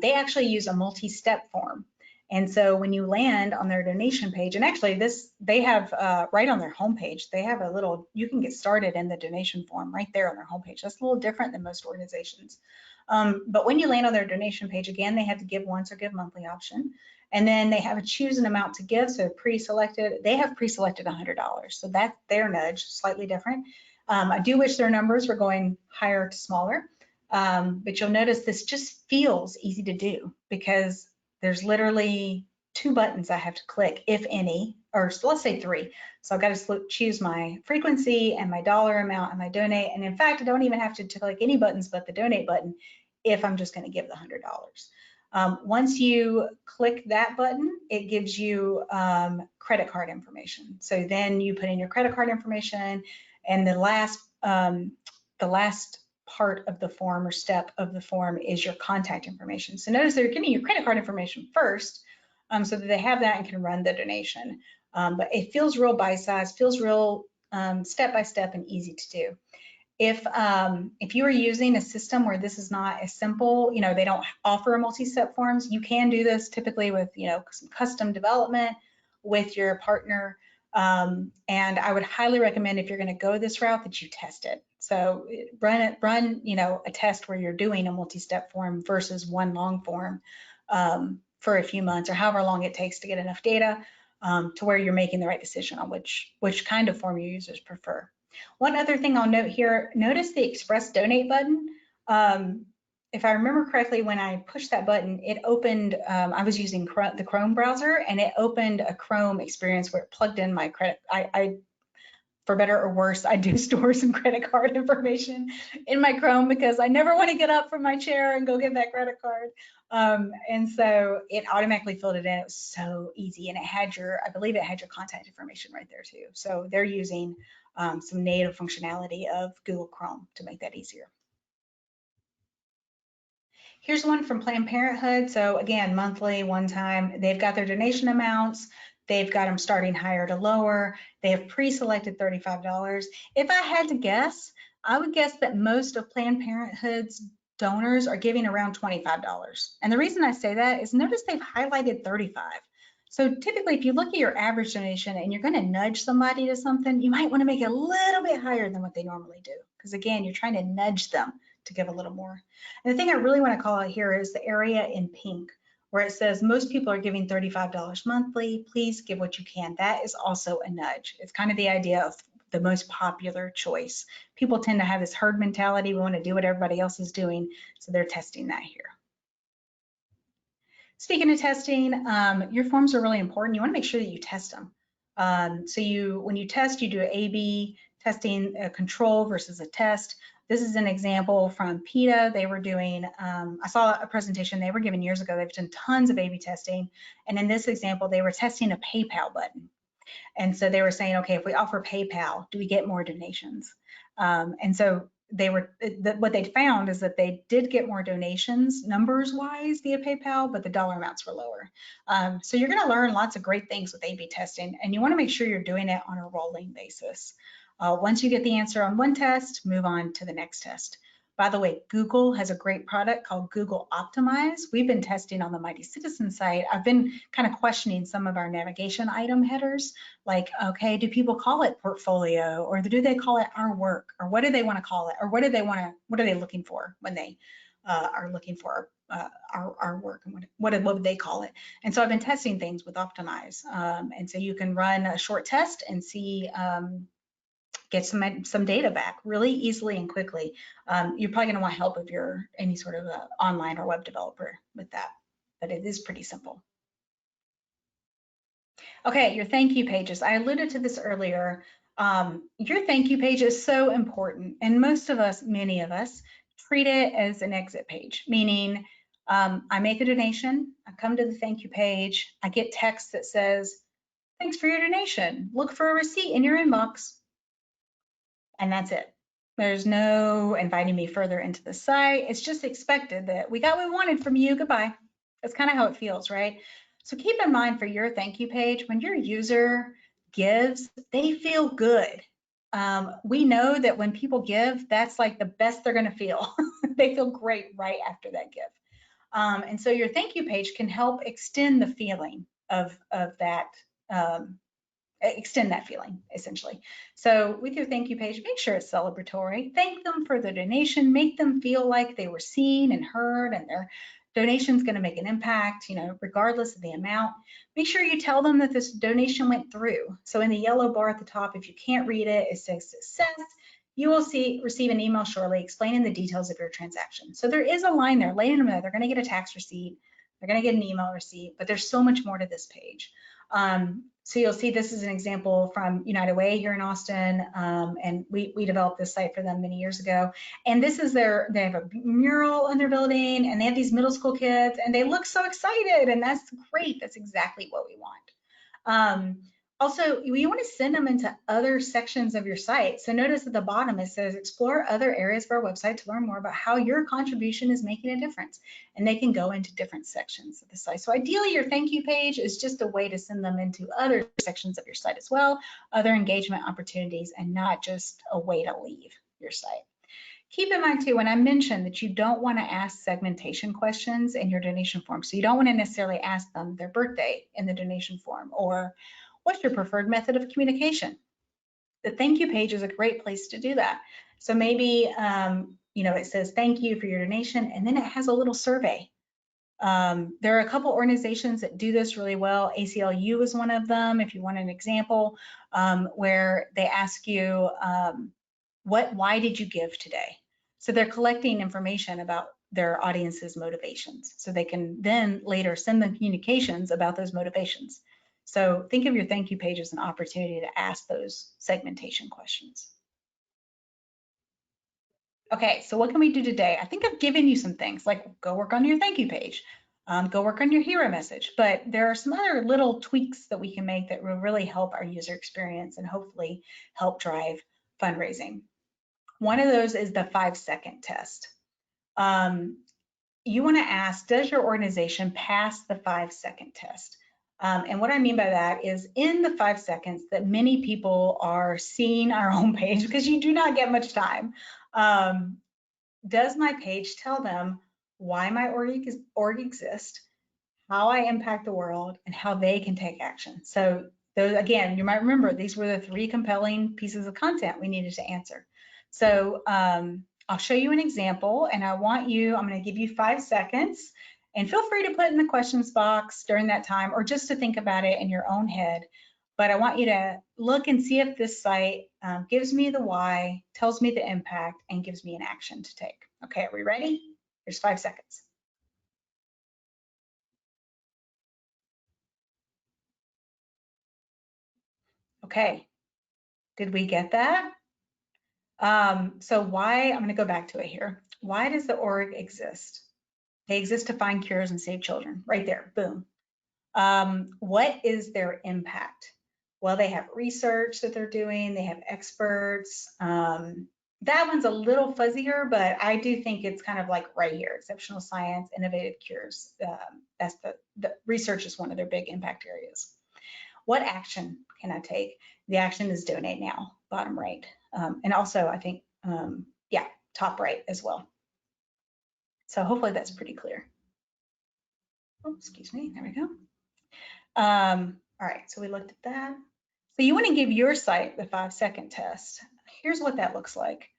They actually use a multi-step form. And so when you land on their donation page, and actually they have right on their homepage, they have a little, you can get started in the donation form right there on their homepage. That's a little different than most organizations. But when you land on their donation page, again, they have the give once or give monthly option. And then they have a choose an amount to give, so pre-selected. They have pre-selected $100, so that's their nudge, slightly different. I do wish their numbers were going higher to smaller, but you'll notice this just feels easy to do because there's literally 2 buttons I have to click, if any, or so let's say 3. So I've got to choose my frequency and my dollar amount and my donate. And in fact, I don't even have to click any buttons but the donate button if I'm just going to give the $100. Once you click that button, it gives you credit card information. So then you put in your credit card information, and the last part of the form or step of the form is your contact information. So notice they're giving you credit card information first, so that they have that and can run the donation. But it feels real bite-sized, feels real step-by-step and easy to do. If you are using a system where this is not as simple, they don't offer multi-step forms, you can do this typically with, some custom development with your partner. And I would highly recommend if you're going to go this route that you test it. So run a test where you're doing a multi-step form versus one long form for a few months or however long it takes to get enough data to where you're making the right decision on which kind of form your users prefer. One other thing I'll note here, notice the Express Donate button. If I remember correctly, when I pushed that button, it opened, I was using the Chrome browser, and it opened a Chrome experience where it plugged in my credit. For better or worse, I do store some credit card information in my Chrome because I never want to get up from my chair and go get that credit card. And so it automatically filled it in. It was so easy. And I believe it had your contact information right there too. So they're using some native functionality of Google Chrome to make that easier. Here's one from Planned Parenthood. So again, monthly, one time, they've got their donation amounts. They've got them starting higher to lower. They have pre-selected $35. If I had to guess, I would guess that most of Planned Parenthood's donors are giving around $25. And the reason I say that is notice they've highlighted 35. So typically, if you look at your average donation and you're going to nudge somebody to something, you might want to make it a little bit higher than what they normally do. Because again, you're trying to nudge them to give a little more. And the thing I really want to call out here is the area in pink where it says most people are giving $35 monthly. Please give what you can. That is also a nudge. It's kind of the idea of the most popular choice. People tend to have this herd mentality. We want to do what everybody else is doing. So they're testing that here. Speaking of testing, your forms are really important. You want to make sure that you test them. When you test, you do A/B testing, a control versus a test. This is an example from PETA. They were doing, I saw a presentation they were given years ago. They've done tons of A/B testing. And in this example, they were testing a PayPal button. And so they were saying, okay, if we offer PayPal, do we get more donations? And so what they found is that they did get more donations numbers wise via PayPal, but the dollar amounts were lower. So you're going to learn lots of great things with A/B testing, and you want to make sure you're doing it on a rolling basis. Once you get the answer on one test, move on to the next test. By the way, Google has a great product called Google Optimize. We've been testing on the Mighty Citizen site. I've been kind of questioning some of our navigation item headers, like, okay, do people call it portfolio, or do they call it our work, or what do they want to call it, or what are they looking for when they are looking for our work, and what would they call it? And so I've been testing things with Optimize, and so you can run a short test and see. Get some data back really easily and quickly. You're probably going to want help if you're any sort of online or web developer with that, but it is pretty simple. Okay, your thank you pages. I alluded to this earlier. Your thank you page is so important, and most of us, many of us, treat it as an exit page, meaning I make a donation, I come to the thank you page, I get text that says, thanks for your donation. Look for a receipt in your inbox. And that's it. There's no inviting me further into the site. It's just expected that we got what we wanted from you. Goodbye. That's kind of how it feels, right? So keep in mind for your thank you page, when your user gives, they feel good. We know that when people give, that's like the best they're going to feel. They feel great right after that gift. And so your thank you page can help extend the feeling of that extend that feeling essentially. So with your thank you page, make sure it's celebratory. Thank them for the donation, make them feel like they were seen and heard, and their donation is going to make an impact, regardless of the amount. Make sure you tell them that this donation went through. So in the yellow bar at the top, if you can't read it, it says success. You will receive an email shortly explaining the details of your transaction. So there is a line there letting them know they're going to get a tax receipt, they're going to get an email receipt, but there's so much more to this page. So you'll see this is an example from United Way here in Austin, and we developed this site for them many years ago. And this is they have a mural in their building, and they have these middle school kids, and they look so excited, and that's great. That's exactly what we want. Also, you want to send them into other sections of your site. So notice at the bottom it says explore other areas of our website to learn more about how your contribution is making a difference. And they can go into different sections of the site. So ideally your thank you page is just a way to send them into other sections of your site as well, other engagement opportunities, and not just a way to leave your site. Keep in mind too, when I mentioned that you don't want to ask segmentation questions in your donation form. So you don't want to necessarily ask them their birthday in the donation form, or what's your preferred method of communication? The thank you page is a great place to do that. So maybe, it says thank you for your donation, and then it has a little survey. There are a couple organizations that do this really well. ACLU is one of them, if you want an example, where they ask you, why did you give today? So they're collecting information about their audience's motivations, so they can then later send them communications about those motivations. So think of your thank you page as an opportunity to ask those segmentation questions. Okay, so what can we do today? I think I've given you some things, like go work on your thank you page, go work on your hero message, but there are some other little tweaks that we can make that will really help our user experience and hopefully help drive fundraising. One of those is the 5-second test. You want to ask, does your organization pass the 5-second test? And what I mean by that is in the 5 seconds that many people are seeing our homepage, because you do not get much time, does my page tell them why my org exists, how I impact the world, and how they can take action? So those, again, you might remember these were the 3 compelling pieces of content we needed to answer. So I'll show you an example, and I'm going to give you 5 seconds, and feel free to put in the questions box during that time, or just to think about it in your own head. But I want you to look and see if this site gives me the why, tells me the impact, and gives me an action to take. Okay, are we ready? Here's 5 seconds. Okay, did we get that? So why, I'm going to go back to it here. Why does the org exist? They exist to find cures and save children. Right there, boom. What is their impact? Well, they have research that they're doing, they have experts. That one's a little fuzzier, but I do think it's kind of like right here, exceptional science, innovative cures. That's the research is one of their big impact areas. What action can I take? The action is donate now, bottom right. And also I think, yeah, top right as well. So hopefully that's pretty clear. Oh, excuse me, there we go. All right, so we looked at that. So you want to give your site the 5-second test. Here's what that looks like.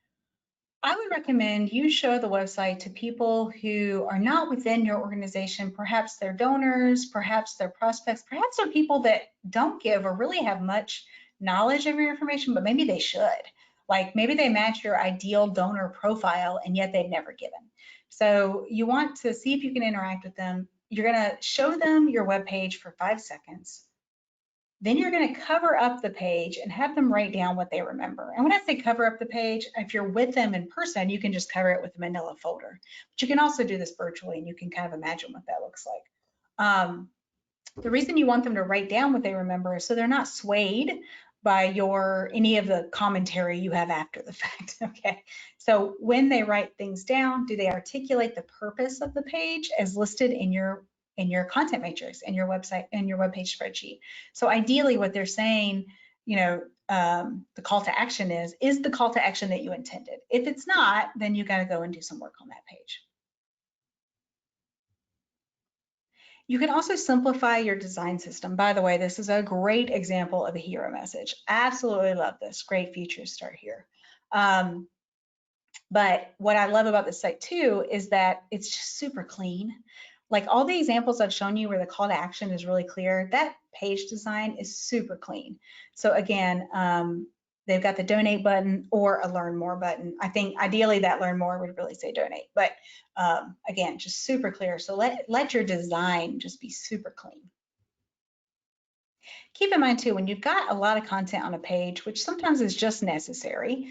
I would recommend you show the website to people who are not within your organization. Perhaps they're donors, perhaps they're prospects, perhaps they're people that don't give or really have much knowledge of your information, but maybe they should. Like maybe they match your ideal donor profile and yet they've never given. So you want to see if you can interact with them. You're going to show them your webpage for 5 seconds. Then you're going to cover up the page and have them write down what they remember. And when I say cover up the page, if you're with them in person, you can just cover it with a manila folder. But you can also do this virtually and you can kind of imagine what that looks like. The reason you want them to write down what they remember is so they're not swayed by any of the commentary you have after the fact. Okay. So when they write things down, do they articulate the purpose of the page as listed in your content matrix and your website and your web page spreadsheet? So ideally what they're saying, the call to action is the call to action that you intended. If it's not, then you got to go and do some work on that page. You can also simplify your design system. By the way, this is a great example of a hero message. Absolutely love this. Great features start here. But what I love about this site too is that it's just super clean. Like all the examples I've shown you where the call to action is really clear, that page design is super clean. So again, they've got the donate button or a learn more button. I think ideally that learn more would really say donate, but again, just super clear. So let your design just be super clean. Keep in mind too, when you've got a lot of content on a page, which sometimes is just necessary,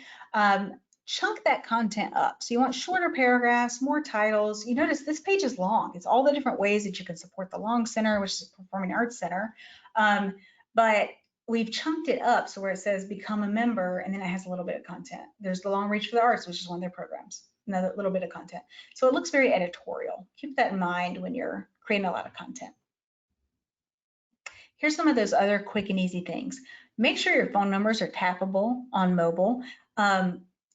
chunk that content up. So you want shorter paragraphs, more titles. You notice this page is long. It's all the different ways that you can support the Long Center, which is Performing Arts Center. But we've chunked it up so where it says become a member, and then it has a little bit of content. There's the Long Reach for the Arts, which is one of their programs, another little bit of content. So it looks very editorial. Keep that in mind when you're creating a lot of content. Here's some of those other quick and easy things. Make sure your phone numbers are tappable on mobile.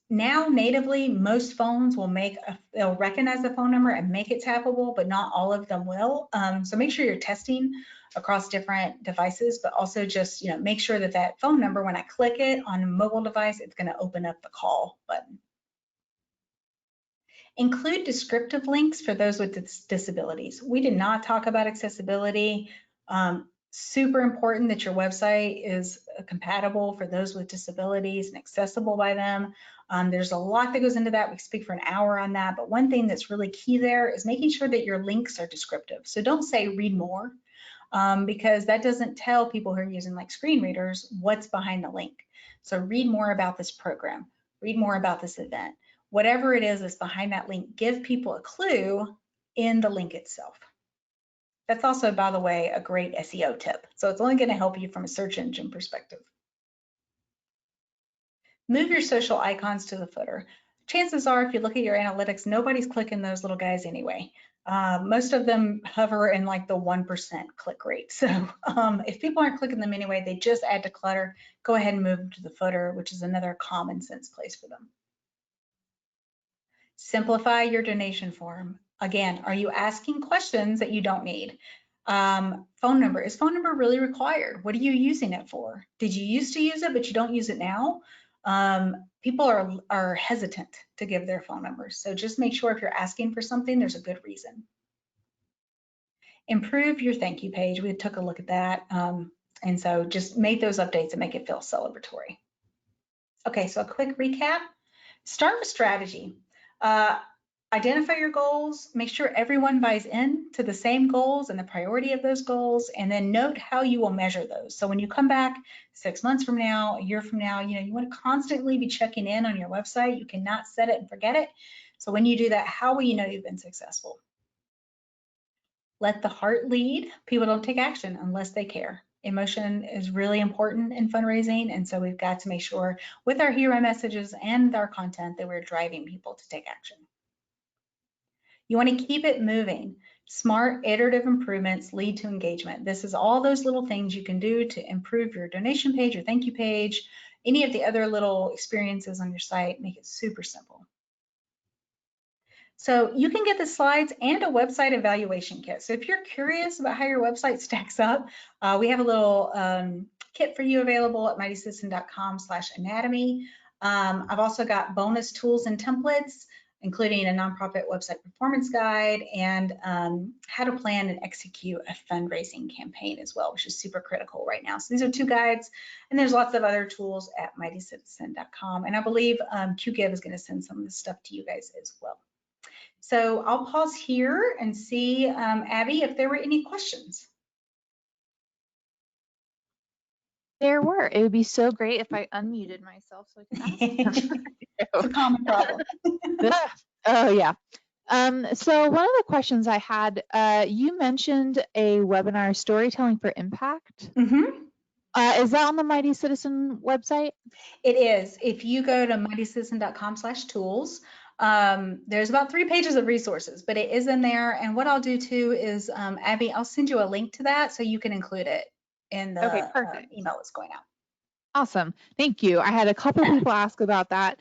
Now natively, most phones they'll recognize the phone number and make it tappable, but not all of them will. So make sure you're testing across different devices, but also just make sure that that phone number, when I click it on a mobile device, it's going to open up the call button. Include descriptive links for those with disabilities. We did not talk about accessibility. Super important that your website is compatible for those with disabilities and accessible by them. There's a lot that goes into that. We speak for an hour on that, but one thing that's really key there is making sure that your links are descriptive. So don't say read more, because that doesn't tell people who are using like screen readers what's behind the link. So read more about this program, read more about this event. Whatever it is that's behind that link, give people a clue in the link itself. That's also, by the way, a great SEO tip. So it's only going to help you from a search engine perspective. Move your social icons to the footer. Chances are, if you look at your analytics, nobody's clicking those little guys anyway. Most of them hover in like the 1% click rate. So if people aren't clicking them anyway, they just add to clutter, go ahead and move them to the footer, which is another common sense place for them. Simplify your donation form. Again, are you asking questions that you don't need? Phone number. Is phone number really required? What are you using it for? Did you used to use it, but you don't use it now? People are hesitant to give their phone numbers. So just make sure if you're asking for something, there's a good reason. Improve your thank you page. We took a look at that. And so just make those updates and make it feel celebratory. Okay, so a quick recap. Start with strategy. identify your goals, make sure everyone buys in to the same goals and the priority of those goals, and then note how you will measure those. So when you come back 6 months from now, a year from now, you want to constantly be checking in on your website. You cannot set it and forget it. So when you do that, how will you know you've been successful? Let the heart lead. People don't take action unless they care. Emotion is really important in fundraising, and so we've got to make sure with our hero messages and our content that we're driving people to take action. You want to keep it moving. Smart iterative improvements lead to engagement. This is all those little things you can do to improve your donation page, your thank you page, any of the other little experiences on your site. Make it super simple. So you can get the slides and a website evaluation kit. So if you're curious about how your website stacks up, we have a little kit for you available at mightycitizen.com/anatomy. I've also got bonus tools and templates, including a nonprofit website performance guide and how to plan and execute a fundraising campaign as well, which is super critical right now. So these are 2 guides, and there's lots of other tools at mightycitizen.com. And I believe QGive is going to send some of this stuff to you guys as well. So I'll pause here and see, Abby, if there were any questions. There were. It would be so great if I unmuted myself so I could ask them. It's a common problem. Oh, yeah. So one of the questions I had, you mentioned a webinar, Storytelling for Impact. Mm-hmm. Is that on the Mighty Citizen website? It is. If you go to mightycitizen.com/tools, there's about 3 pages of resources, but it is in there. And what I'll do too is, Abby, I'll send you a link to that so you can include it in Okay, the perfect. email that's going out. Awesome. Thank you. I had a couple people ask about that,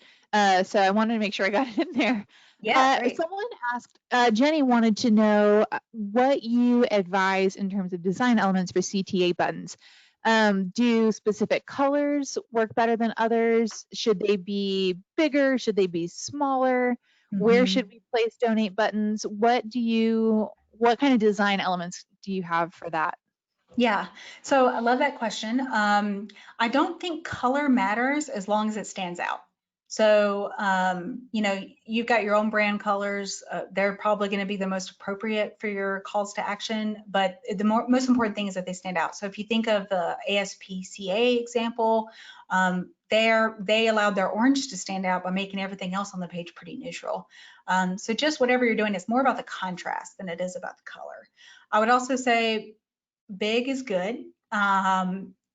so I wanted to make sure I got it in there. Yeah, great. Someone asked, Jenny wanted to know what you advise in terms of design elements for CTA buttons. Do specific colors work better than others? Should they be bigger? Should they be smaller? Where Mm-hmm. should we place donate buttons? What kind of design elements do you have for that? Yeah, so I love that question. I don't think color matters as long as it stands out. So, you've got your own brand colors. They're probably going to be the most appropriate for your calls to action, but the most important thing is that they stand out. So if you think of the ASPCA example, they allowed their orange to stand out by making everything else on the page pretty neutral. So just whatever you're doing, it's more about the contrast than it is about the color. I would also say big is good.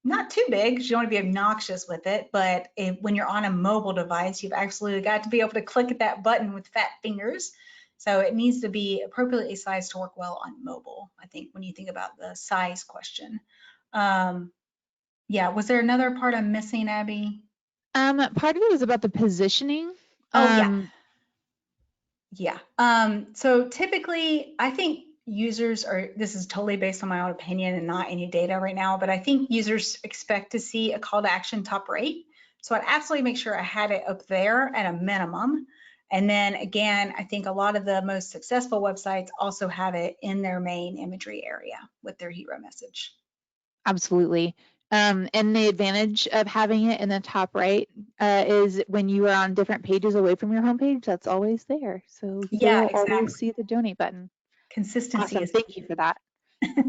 Not too big because you don't want to be obnoxious with it, but when you're on a mobile device, you've absolutely got to be able to click that button with fat fingers. So it needs to be appropriately sized to work well on mobile, I think, when you think about the size question. Yeah, was there another part I'm missing, Abby? Part of it was about the positioning. Oh, yeah. Yeah. So typically, I think users are, this is totally based on my own opinion and not any data right now, but I think users expect to see a call to action top right. So I'd absolutely make sure I had it up there at a minimum. And then again, I think a lot of the most successful websites also have it in their main imagery area with their hero message. Absolutely. And the advantage of having it in the top right is when you are on different pages away from your homepage, that's always there. So people Yeah, will always exactly. see the donate button. Consistency Awesome. is Thank you key. for that.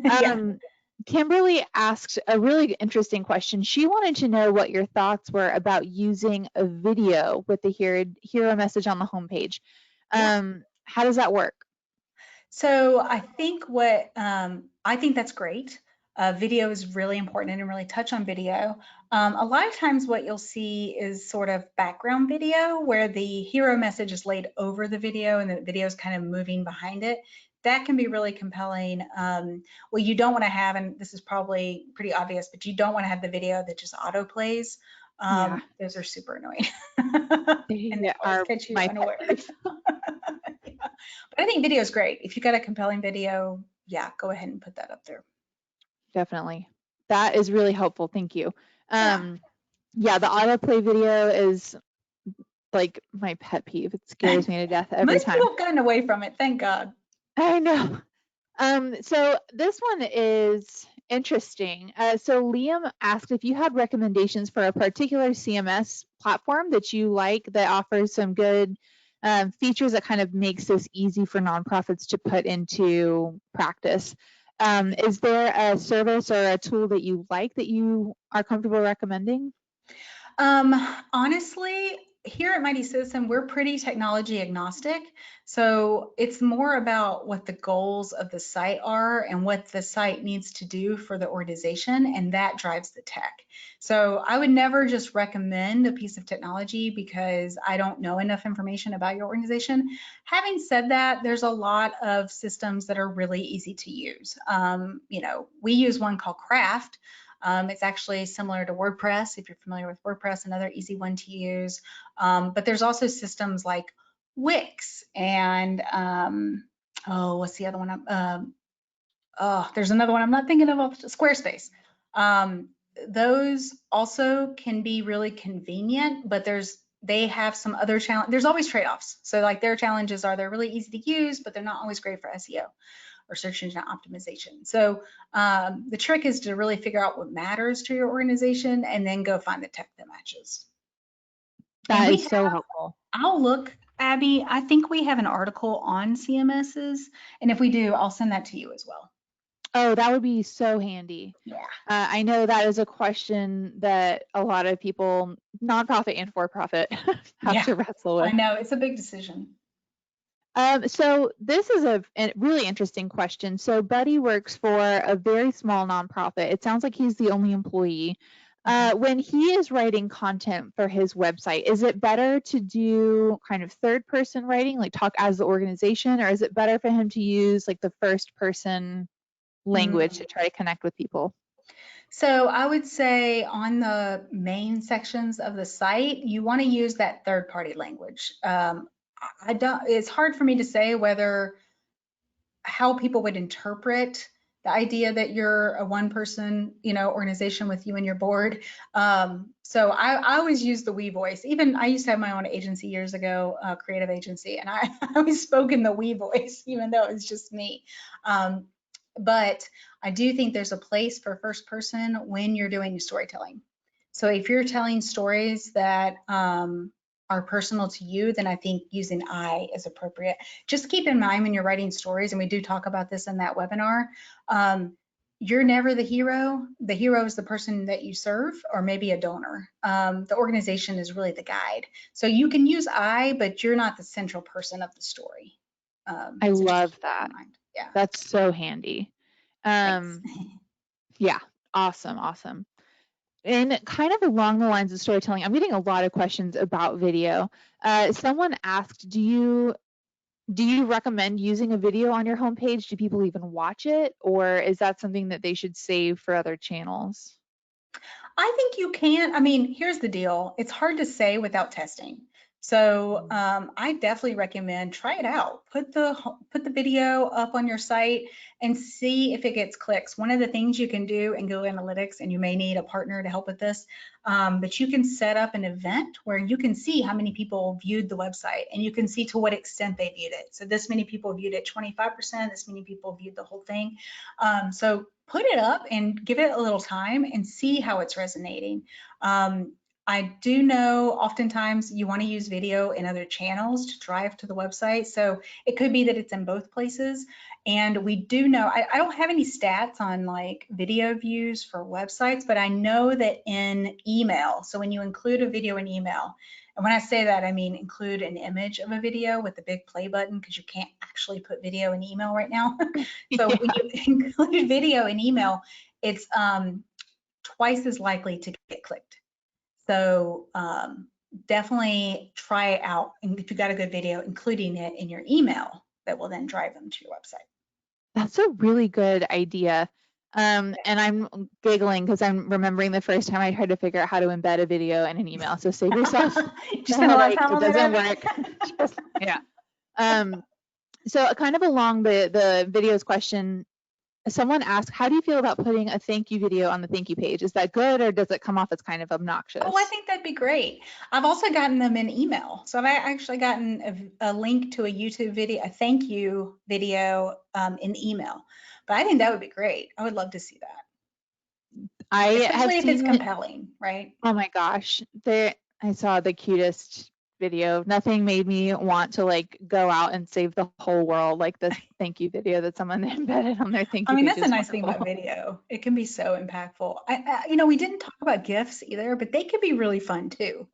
Yeah. Kimberly asked a really interesting question. She wanted to know what your thoughts were about using a video with the hero message on the homepage. Yeah. How does that work? So I think I think that's great. Video is really important. I didn't really touch on video. A lot of times what you'll see is sort of background video where the hero message is laid over the video and the video is kind of moving behind it. That can be really compelling. What you don't want to have, and this is probably pretty obvious, but you don't want to have the video that just auto plays. Yeah, Those are super annoying. And they they always are catch you my pet unaware. peeve. Yeah. But I think video is great. If you've got a compelling video, yeah, go ahead and put that up there. Definitely. That is really helpful. Thank you. Yeah. Yeah, the autoplay video is like my pet peeve. It scares me to death every Most time. people have gotten away from it, thank God. I know. So this one is interesting. So Liam asked if you had recommendations for a particular CMS platform that you like that offers some good features that kind of makes this easy for nonprofits to put into practice. Is there a service or a tool that you like that you are comfortable recommending? Um, Honestly, here at Mighty Citizen, we're pretty technology agnostic. So it's more about what the goals of the site are and what the site needs to do for the organization, and that drives the tech. So I would never just recommend a piece of technology because I don't know enough information about your organization. Having said that, there's a lot of systems that are really easy to use. We use one called Craft. It's actually similar to WordPress, if you're familiar with WordPress, another easy one to use. But there's also systems like Wix and what's the other one? There's another one I'm not thinking of, Squarespace. Those also can be really convenient, but they have some other challenge. There's always trade-offs. So like their challenges are they're really easy to use, but they're not always great for SEO or search engine optimization. So the trick is to really figure out what matters to your organization and then go find the tech that matches. And That is so helpful. I'll look, Abby, I think we have an article on CMSs. And if we do, I'll send that to you as well. Oh, that would be so handy. Yeah. I know that is a question that a lot of people, nonprofit and for-profit, have Yeah, to wrestle I with. know. It's a big decision. So this is a really interesting question. So Buddy works for a very small nonprofit. It sounds like he's the only employee. When he is writing content for his website, is it better to do kind of third person writing, like talk as the organization, or is it better for him to use like the first person language Mm. to try to connect with people? So I would say on the main sections of the site, you want to use that third party language. I don't, it's hard for me to say whether how people would interpret the idea that you're a one person, organization with you and your board. So I always use the we voice. Even I used to have my own agency years ago, a creative agency, and I always spoke in the we voice, even though it was just me. But I do think there's a place for first person when you're doing storytelling. So if you're telling stories that are personal to you, then I think using I is appropriate. Just keep in mind when you're writing stories, and we do talk about this in that webinar, you're never the hero. The hero is the person that you serve, or maybe a donor. The organization is really the guide. So you can use I, but you're not the central person of the story. I So just love keep that that. in mind. Yeah, That's so handy. thanks. Yeah, awesome, awesome. And kind of along the lines of storytelling, I'm getting a lot of questions about video. Someone asked, do you recommend using a video on your homepage? Do people even watch it, or is that something that they should save for other channels? I think you can. I mean, here's the deal. It's hard to say without testing. So I definitely recommend try it out. Put the video up on your site and see if it gets clicks. One of the things you can do in Google Analytics, and you may need a partner to help with this, but you can set up an event where you can see how many people viewed the website, and you can see to what extent they viewed it. So this many people viewed it 25%, this many people viewed the whole thing. So put it up and give it a little time and see how it's resonating. I do know oftentimes you want to use video in other channels to drive to the website. So it could be that it's in both places. And we do know, I don't have any stats on like video views for websites, but I know that in email, so when you include a video in email, and when I say that, I mean include an image of a video with the big play button, because you can't actually put video in email right now. So when Yeah, you include video in email, it's twice as likely to get clicked. So definitely try it out. And if you got a good video, including it in your email, that will then drive them to your website. that's a really good idea. And I'm giggling because I'm remembering the first time I tried to figure out how to embed a video in an email. So save yourself You spend the a lot of headache. time It on that, doesn't Abby? work. Just, yeah. So kind of along the videos question, someone asked, how do you feel about putting a thank you video on the thank you page? Is that good, or does it come off as kind of Oh, I obnoxious? think that'd be great. I've also gotten them in email. So I've actually gotten a link to a YouTube video, a thank you video in email. But I think that would be great. I would love to see that, I have especially if it's seen it. compelling, right? Oh my gosh. I saw the cutest video. Nothing made me want to like go out and save the whole world like the thank you video that someone embedded on their thank I you mean, page that's the is nice thing about wonderful. video. It can be so impactful. You know, we didn't talk about GIFs either, but they could be really fun too.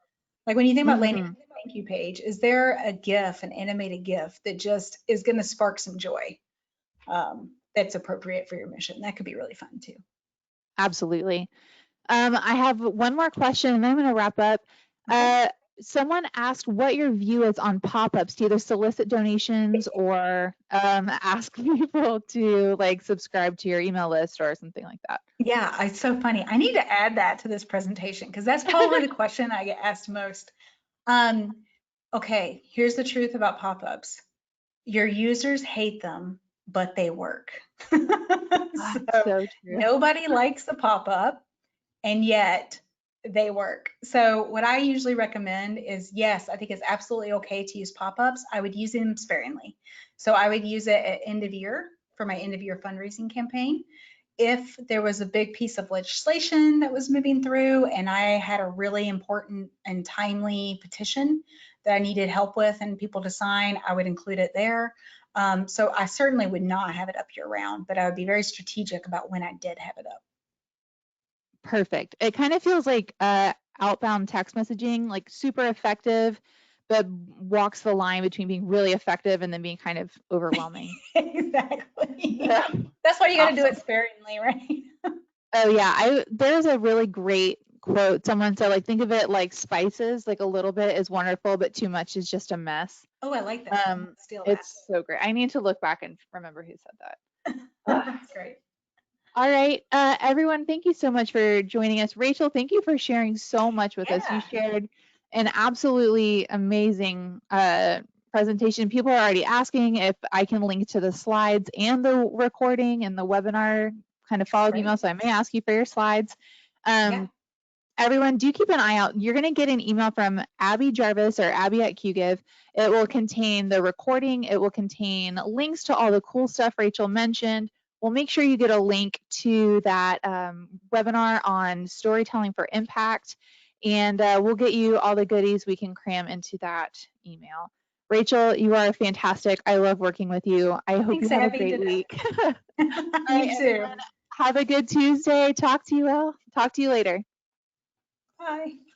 Like when you think about landing Hmm. a thank you page, is there a GIF, an animated GIF that just is going to spark some joy that's appropriate for your mission? That could be really fun too. Absolutely. I have one more question and then I'm going to wrap up. Okay. Uh, Someone asked what your view is on pop-ups to either solicit donations or ask people to like subscribe to your email list or something like that. Yeah, it's so funny. I need to add that to this presentation because that's probably the question I get asked most. Um, okay, here's the truth about pop-ups. Your users hate them, but they work. Ah, So so true. nobody likes the pop-up, and yet they work. So what I usually recommend is, yes, I think it's absolutely okay to use pop-ups. I would use them sparingly. So I would use it at end of year for my end of year fundraising campaign. If there was a big piece of legislation that was moving through and I had a really important and timely petition that I needed help with and people to sign, I would include it there. So I certainly would not have it up year round, but I would be very strategic about when I did have it up. Perfect. It kind of feels like outbound text messaging, like super effective, but walks the line between being really effective and then being kind of overwhelming. Exactly. Yeah. That's why you got to do it Awesome. sparingly, right? Oh yeah, I there's a really great quote. Someone said like think of it like spices, like a little bit is wonderful, but too much is just a mess. Oh, I like that. I'm gonna steal that. It's so great. I need to look back and remember who said that. Ugh. That's great. All right, everyone, thank you so much for joining us. Rachel, thank you for sharing so much with us. You Yeah, shared an absolutely amazing presentation. People are already asking if I can link to the slides and the recording and the webinar kind of follow-up email, great. so I may ask you for your slides. Yeah, Um, Everyone, do keep an eye out. You're going to get an email from Abby Jarvis or Abby at QGive. It will contain the recording. It will contain links to all the cool stuff Rachel mentioned. We'll make sure you get a link to that webinar on storytelling for impact, and we'll get you all the goodies we can cram into that email. Rachel, you are fantastic. I love working with you. I hope you thanks, have a Abby. great Ditto. week. All right, You too. everyone. Have a good Tuesday. Talk to you later. Bye.